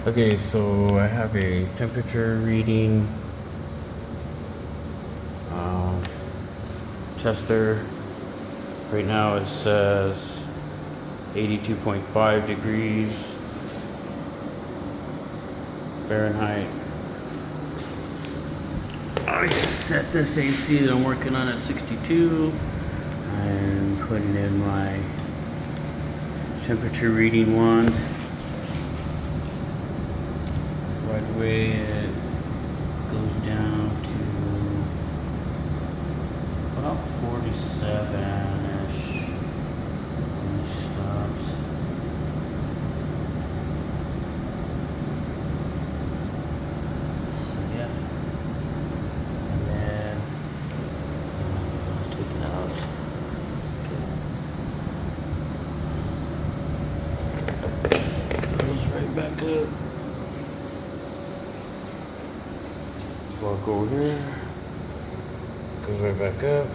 Okay, so I have a temperature reading tester. Right now it says 82.5 degrees Fahrenheit. I set this AC that I'm working on at 62. I'm putting in my temperature reading one. Right away it goes down to about 47-ish and it stops. So yeah. And then take it out. Goes right back up. Walk over here, goes right back up.